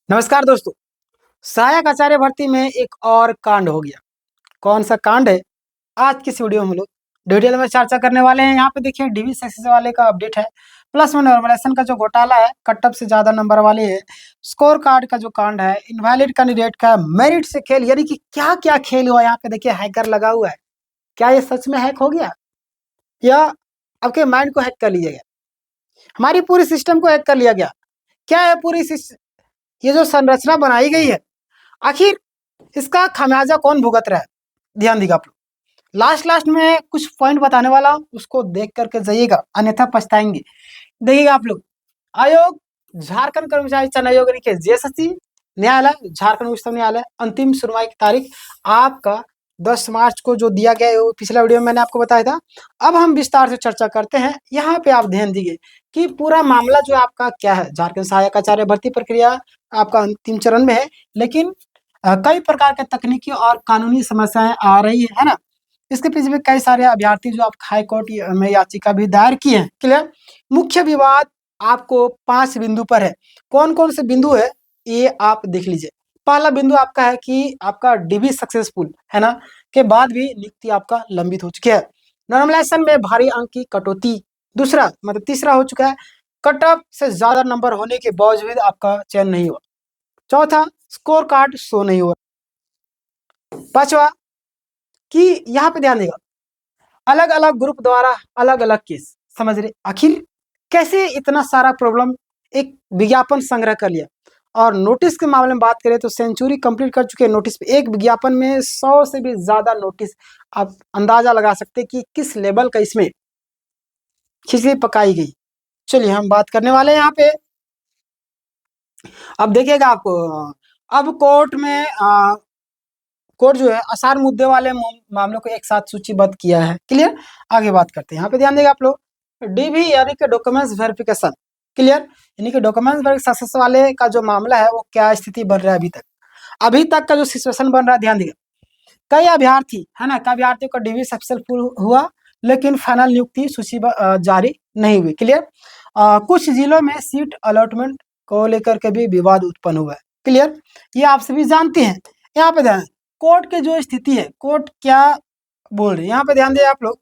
नमस्कार दोस्तों। सहायक आचार्य भर्ती में एक और कांड हो गया। कौन सा कांड है? आज की इस वीडियो में हम लोग डिटेल में चर्चा करने वाले हैं। यहाँ पे देखिए डीवी सक्सेस वाले का अपडेट है, प्लस में नॉर्मलाइजेशन का जो घोटाला है, कट ऑफ से ज्यादा नंबर वाले है, स्कोर कार्ड का जो कांड है, इनवैलिड कैंडिडेट का मेरिट से खेल, यानी कि क्या क्या खेल हुआ। यहाँ पे देखिए हैकर लगा हुआ है। क्या ये सच में हैक हो गया या आपके माइंड को हैक कर लिया गया, हमारी पूरी सिस्टम को हैक कर लिया गया? क्या है पूरी ये जो संरचना बनाई गई है, आखिर इसका खामियाजा कौन भुगत रहा है? ध्यान दीजिएगा आप लोग। लास्ट लास्ट में कुछ पॉइंट बताने वाला हूं, उसको देख करके जाइएगा, अन्यथा पछताएंगे। देखिएगा आप लोग। आयोग, झारखंड कर्मचारी चयन आयोग यानी कि जेएसएससी न्यायालय, झारखंड उच्चतम न्यायालय, अंतिम सुनवाई की तारीख आपका 10 मार्च को जो दिया गया है, वो पिछला वीडियो में मैंने आपको बताया था। अब हम विस्तार से चर्चा करते हैं। यहाँ पे आप ध्यान दीजिए कि पूरा मामला जो आपका क्या है, झारखंड सहायक आचार्य भर्ती प्रक्रिया आपका अंतिम चरण में है, लेकिन कई प्रकार के तकनीकी और कानूनी समस्याएं आ रही है ना। इसके पीछे भी कई सारे अभ्यर्थी जो आप हाई कोर्ट में याचिका भी दायर किए हैं। क्लियर? मुख्य विवाद आपको 5 बिंदु पर है। कौन कौन से बिंदु है ये आप देख लीजिए। पहला बिंदु आपका है कि आपका डीबी सक्सेसफुल है ना, के बाद भी नियुक्ति आपका लंबित हो चुकी है। नॉर्मलाइजेशन में भारी अंक की कटौती। दूसरा मतलब तीसरा हो चुका है, कट ऑफ से ज्यादा नंबर होने के बावजूद आपका चयन नहीं हुआ। चौथा, स्कोर कार्ड शो नहीं हो रहा। पांचवा कि यहाँ पे ध्यान देगा, अलग अलग ग्रुप द्वारा अलग अलग केस। समझ रहे? आखिर कैसे इतना सारा प्रॉब्लम एक विज्ञापन संग्रह कर लिया। और नोटिस के मामले में बात करें तो सेंचुरी कंप्लीट कर चुके हैं नोटिस पे। एक विज्ञापन में 100 से भी ज्यादा नोटिस। आप अंदाजा लगा सकते हैं कि किस लेवल का इसमें खिचड़ी पकाई गई। चलिए हम बात करने वाले हैं यहाँ पे। अब देखिएगा आपको, अब कोर्ट में कोर्ट जो है आसार मुद्दे वाले मामलों को एक साथ सूचीबद्ध किया है। क्लियर? आगे बात करते हैं। यहाँ पे ध्यान देगा आप लोग, डीवी यानी कि डॉक्यूमेंट्स वेरिफिकेशन। क्लियर? यानी कि डॉक्यूमेंट्स वेरिफिकेशन वाले का जो मामला है वो क्या स्थिति बन रहा है अभी तक का जो सिचुएशन बन रहा है। ध्यान देगा, कई अभ्यर्थी है ना, कई अभ्यर्थियों का डीवी सक्सेसफुल हुआ, लेकिन फाइनल नियुक्ति सूची जारी नहीं हुई। क्लियर? कुछ जिलों में सीट अलॉटमेंट को लेकर के भी विवाद उत्पन्न हुआ है। क्लियर? ये आप सभी जानते हैं। यहाँ पे ध्यान, कोर्ट की जो स्थिति है, कोर्ट क्या बोल रही है यहाँ पे ध्यान दें आप लोग,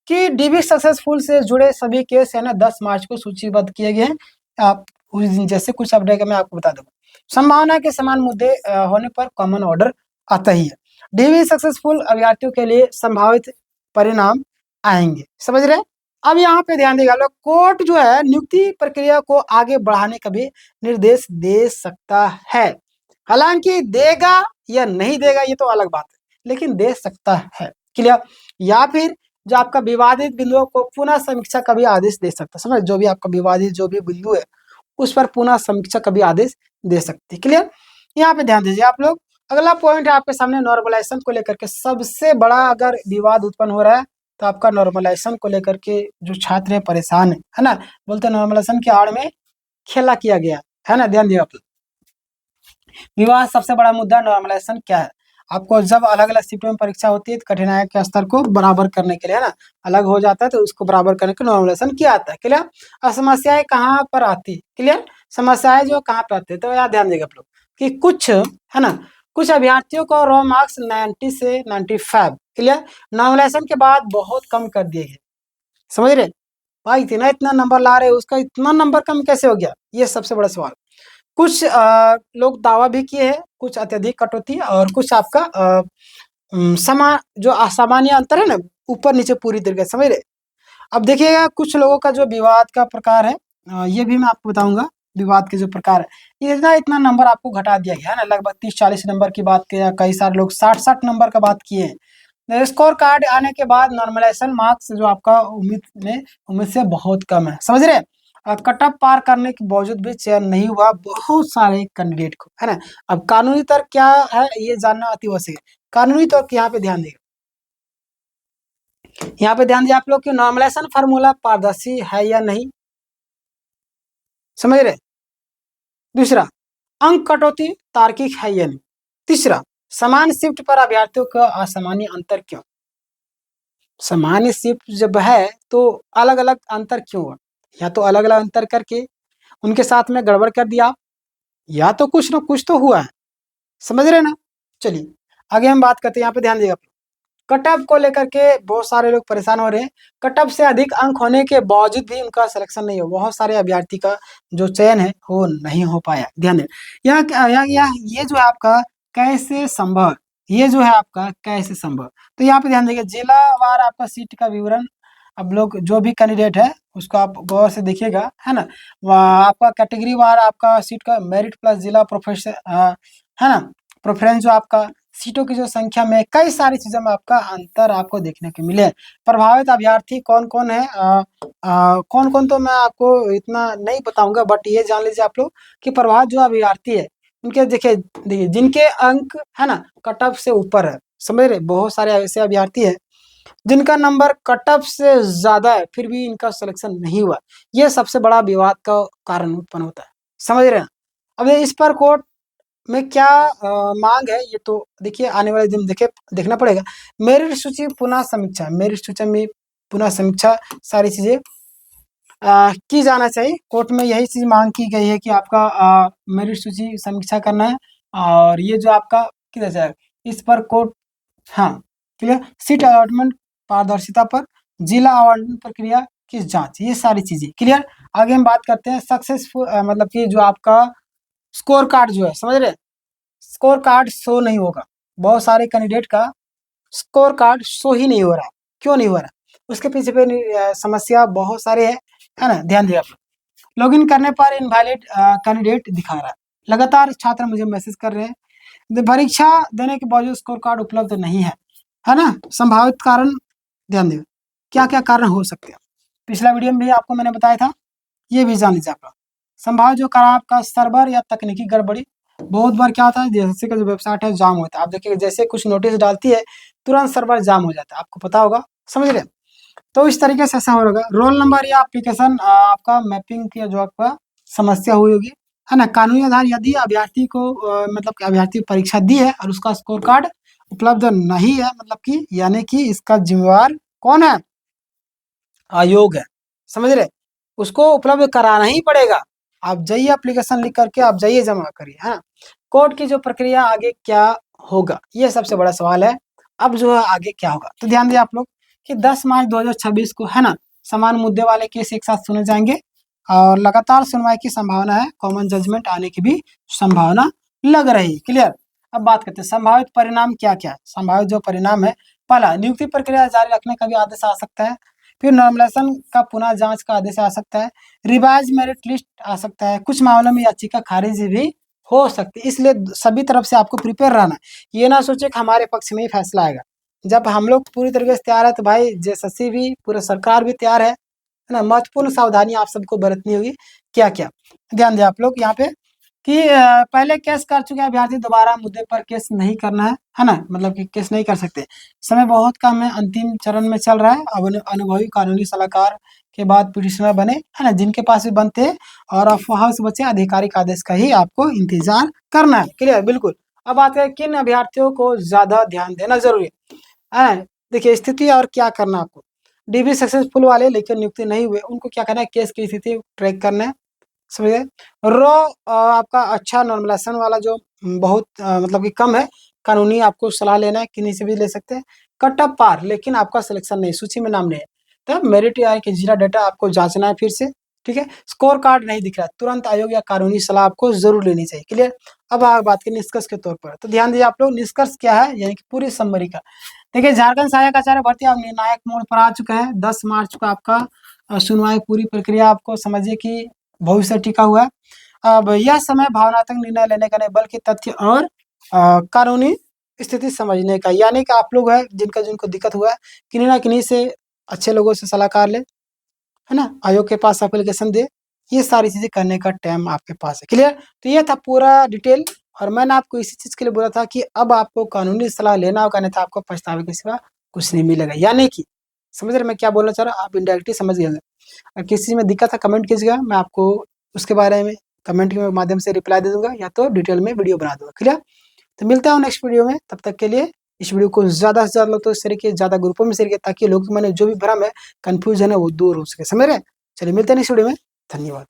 कि डीबी सक्सेसफुल से जुड़े सभी केस है ना 10 मार्च को सूचीबद्ध किए गए हैं। आप उस दिन जैसे कुछ अपडेट मैं आपको बता दूंगा। संभावना के समान मुद्दे होने पर कॉमन ऑर्डर आता ही है। डीवी सक्सेसफुल अभ्यर्थियों के लिए संभावित परिणाम आएंगे। समझ रहे? अब यहाँ पे ध्यान देगा लोग, कोर्ट जो है नियुक्ति प्रक्रिया को आगे बढ़ाने का भी निर्देश दे सकता है। हालांकि देगा या नहीं देगा ये तो अलग बात है, लेकिन दे सकता है। क्लियर? या फिर जो आपका विवादित बिंदुओं को पुनः समीक्षा का भी आदेश दे सकता है। समझ? जो भी आपका विवादित जो भी बिंदु है उस पर पुनः समीक्षा का भी आदेश दे सकते हैं। क्लियर? यहाँ पे ध्यान दीजिए आप लोग। अगला पॉइंट है आपके सामने नॉर्मलाइजेशन को लेकर के सबसे बड़ा अगर विवाद उत्पन्न हो रहा है तो आपका नॉर्मलाइजेशन को लेकर के जो छात्र है परेशान है ना, बोलते हैं नॉर्मलाइजेशन की आड़ में खेला किया गया है ना। ध्यान दिया आप लोग, विवाद सबसे बड़ा मुद्दा नॉर्मलाइजेशन क्या है। आपको जब अलग अलग शिफ्ट में परीक्षा होती है तो कठिनाई के स्तर को बराबर करने के लिए है ना, अलग हो जाता है तो उसको बराबर करने के नॉर्मलाइजेशन किया आता है। क्लियर? और समस्याएं कहाँ पर आती है? क्लियर? समस्याएं जो कहाँ पर आती है तो यार ध्यान देगा आप लोग कि कुछ है ना, कुछ अभ्यर्थियों को रॉ मार्क्स 90 से 95। क्लियर? नॉर्मलाइजेशन के बाद बहुत कम कर दिए गए। समझ रहे भाई? इतना इतना नंबर ला रहे उसका इतना नंबर कम कैसे हो गया, ये सबसे बड़ा सवाल। कुछ लोग दावा भी किए हैं, कुछ अत्यधिक कटौती और कुछ आपका जो असामान्य अंतर है ना, ऊपर नीचे पूरी तरीके से। समझ रहे? अब देखिएगा कुछ लोगों का जो विवाद का प्रकार है, ये भी मैं आपको बताऊंगा। विवाद के जो प्रकार है, ये इतना इतना नंबर आपको घटा दिया गया है ना, लगभग 30-40 नंबर की बात किया, कई सारे लोग 60-60 नंबर का बात किए हैं। स्कोर कार्ड आने के बाद नॉर्मलाइजेशन मार्क्स जो आपका उम्मीद से बहुत कम है। समझ रहे? कट ऑफ पार करने के बावजूद भी चयन नहीं हुआ बहुत सारे कैंडिडेट को, है ना। अब कानूनी तर्क क्या है ये जानना अति आवश्यक है। कानूनी तर्क यहाँ पे ध्यान देगा, यहाँ पे ध्यान दिया आप लोग कि नॉर्मलाइजेशन फार्मूला पारदर्शी है या नहीं। समझ रहे? दूसरा, अंक कटौती तार्किक है या नहीं। तीसरा, समान शिफ्ट पर अभ्यर्थियों का असामान्य अंतर क्यों। सामान्य शिफ्ट जब है तो अलग अलग अंतर क्यों हुआ, या तो अलग अलग अंतर करके उनके साथ में गड़बड़ कर दिया या तो कुछ ना कुछ तो हुआ है, समझ रहे ना। चलिए आगे हम बात करते हैं, यहाँ पे ध्यान देगा। कट ऑफ को लेकर के बहुत सारे लोग परेशान हो रहे हैं। कट ऑफ से अधिक अंक होने के बावजूद भी उनका सिलेक्शन नहीं हो, बहुत सारे अभ्यर्थी का जो चयन है वो नहीं हो पाया। ध्यान दें, ये जो है आपका कैसे संभव, ये जो है आपका कैसे संभव। तो यहाँ पे ध्यान देंगे, जिलावार आपका सीट का विवरण, अब लोग जो भी कैंडिडेट है उसको आप गौर से देखिएगा, है ना। आपका कैटेगरी वार आपका सीट का मेरिट प्लस जिला प्रोफेसर, है ना, प्रेफरेंस जो आपका सीटों की जो संख्या में कई सारी चीजों में आपका अंतर आपको देखने को मिले। प्रभावित अभ्यर्थी कौन कौन है, कौन कौन तो मैं आपको इतना नहीं बताऊंगा, बट ये जान लीजिए आप लोग कि प्रभावित जो अभ्यर्थी है उनके देखिए जिनके अंक है ना कट ऑफ से ऊपर है, समझ रहे, बहुत सारे ऐसे अभ्यर्थी है जिनका नंबर कट ऑफ से ज्यादा है फिर भी इनका सिलेक्शन नहीं हुआ। ये सबसे बड़ा विवाद का कारण उत्पन्न होता है, समझ रहे हैं। अब इस पर कोर्ट में क्या मांग है, ये तो देखिए आने वाले दिन देखना पड़ेगा। मेरिट सूची पुनः समीक्षा, मेरिट सूची में पुनः समीक्षा सारी चीजें की जाना चाहिए। कोर्ट में यही चीज मांग की गई है कि आपका मेरिट सूची समीक्षा करना है, और ये जो आपका किधर जाएगा इस पर कोर्ट, हाँ क्लियर, सीट अलॉटमेंट पारदर्शिता पर, जिला आवंटन प्रक्रिया की जांच, ये सारी चीजें क्लियर। आगे हम बात करते हैं सक्सेसफुल, मतलब कि जो आपका स्कोर कार्ड जो है, समझ रहे, स्कोर कार्ड शो नहीं होगा, बहुत सारे कैंडिडेट का स्कोर कार्ड शो ही नहीं हो रहा है। क्यों नहीं हो रहा, उसके पीछे पे समस्या बहुत सारे है ना। ध्यान दिया, लॉगिन करने पर इनवैलिड कैंडिडेट दिखा रहा है। लगातार छात्र मुझे मैसेज कर रहे हैं, परीक्षा देने के बावजूद स्कोर कार्ड उपलब्ध नहीं है ना। संभावित कारण ध्यान देगा, क्या क्या कारण हो सकते हैं, पिछला वीडियो में भी आपको मैंने बताया था, ये भी जान लीजिए आप लोग। संभावित जो कारण आपका सर्वर या तकनीकी गड़बड़ी, बहुत बार क्या होता है जैसे कि जो वेबसाइट है जाम होता है, आप देखिए जैसे कुछ नोटिस डालती है तुरंत सर्वर जाम हो जाता है, आपको पता होगा, समझ रहे हैं। तो इस तरीके से ऐसा होगा, रोल नंबर या एप्लीकेशन आपका मैपिंग की जो आपका समस्या हुई होगी, है ना। कानूनी आधार, यदि अभ्यर्थी को मतलब कि अभ्यर्थी परीक्षा दी है और उसका स्कोर कार्ड उपलब्ध नहीं है, मतलब कि यानी कि इसका जिम्मेवार कौन है, आयोग है, समझ रहे, उसको उपलब्ध कराना ही पड़ेगा। आप जाइए एप्लीकेशन लिख करके आप जाइए जमा करिए, है ना। कोर्ट की जो प्रक्रिया आगे क्या होगा, ये सबसे बड़ा सवाल है। अब जो है आगे क्या होगा, तो ध्यान दिए आप लोग कि 10 मार्च 2026 को, है ना, समान मुद्दे वाले केस एक साथ सुने जाएंगे और लगातार सुनवाई की संभावना है, कॉमन जजमेंट आने की भी संभावना लग रही है, क्लियर। अब बात करते हैं संभावित परिणाम क्या क्या है। संभावित जो परिणाम है, पहला नियुक्ति प्रक्रिया जारी रखने का भी आदेश आ सकता है, फिर नॉर्मलाइजेशन का पुनः जांच का आदेश आ सकता है, रिवाइज मेरिट लिस्ट आ सकता है, कुछ मामलों में याचिका खारिज भी हो सकती है। इसलिए सभी तरफ से आपको प्रिपेयर रहना, ये ना सोचे कि हमारे पक्ष में ही फैसला आएगा। जब हम लोग पूरी तरीके से तैयार है तो भाई जेएसएससी भी, पूरा सरकार भी तैयार है ना। महत्वपूर्ण सावधानी आप सबको बरतनी होगी, क्या क्या ध्यान दें आप लोग यहाँ पे कि पहले केस कर चुके अभ्यर्थी दोबारा मुद्दे पर केस नहीं करना है ना, मतलब कि केस नहीं कर सकते। समय बहुत कम है, अंतिम चरण में चल रहा है। अब अनुभवी कानूनी सलाहकार के बाद पिटिशनर बने, है ना, जिनके पास भी बनते हैं, और अफवाहों से बचे, आधिकारिक आदेश का ही आपको इंतजार करना है, क्लियर, बिल्कुल। अब बात करें किन अभ्यर्थियों को ज्यादा ध्यान देना जरूरी है। देखिए स्थिति और क्या करना आपको, डीबी सक्सेसफुल वाले लेकिन नियुक्ति नहीं हुए उनको क्या करना है, केस की स्थिति ट्रैक करना है, समझे। रॉ आपका अच्छा नॉर्मलाइजेशन वाला जो बहुत मतलब कि कम है, कानूनी आपको सलाह लेना है, किन्हीं से भी ले सकते हैं। कट ऑफ पार लेकिन आपका सिलेक्शन नहीं, सूची में नाम नहीं है, तो मेरिट या कि जीरा डाटा आपको जांचना है फिर से, ठीक है। स्कोर कार्ड नहीं दिख रहा है, तुरंत आयोग या कानूनी सलाह आपको जरूर लेनी चाहिए, क्लियर। अब आप बात करें निष्कर्ष के तौर पर, तो ध्यान दीजिए आप लोग, निष्कर्ष क्या है यानी कि पूरी समरी का। देखिए झारखंड सहायक आचार्य भर्ती अब निर्णायक मोड़ पर आ चुका है। 10 मार्च को आपका सुनवाई, पूरी प्रक्रिया आपको समझिए कि भविष्य टिका हुआ है। अब यह समय भावनात्मक निर्णय लेने का नहीं बल्कि तथ्य और कानूनी स्थिति समझने का, यानी कि आप लोग है जिनका जिनको दिक्कत हुआ है किन्हीं ना किन्हीं से, अच्छे लोगों से सलाहकार ले, है ना, आयोग के पास एप्लीकेशन दे, ये सारी चीजें करने का टाइम आपके पास है, क्लियर। तो ये था पूरा डिटेल, और मैंने आपको इसी चीज के लिए बोला था कि अब आपको कानूनी सलाह लेना होगा, नहीं तो आपको पछतावे के सिवा कुछ नहीं मिलेगा। यानी कि समझ रहे मैं क्या बोलना चाह रहा हूँ, आप इंडायरेक्टली समझ गए होंगे। अगर किसी चीज में दिक्कत है कमेंट कीजिएगा, मैं आपको उसके बारे में कमेंट के माध्यम से रिप्लाई दे दूंगा, या तो डिटेल में वीडियो बना दूंगा, क्लियर। तो मिलता हूँ नेक्स्ट वीडियो में, तब तक के लिए इस वीडियो को ज्यादा से ज्यादा लोग तो शेयर किए, ज्यादा ग्रुपों में शेयर किए, ताकि लोग मैंने जो भी भ्रम है, कंफ्यूजन है वो दूर हो सके, समझ रहे हैं। चलिए मिलते हैं नेक्स्ट वीडियो में, धन्यवाद।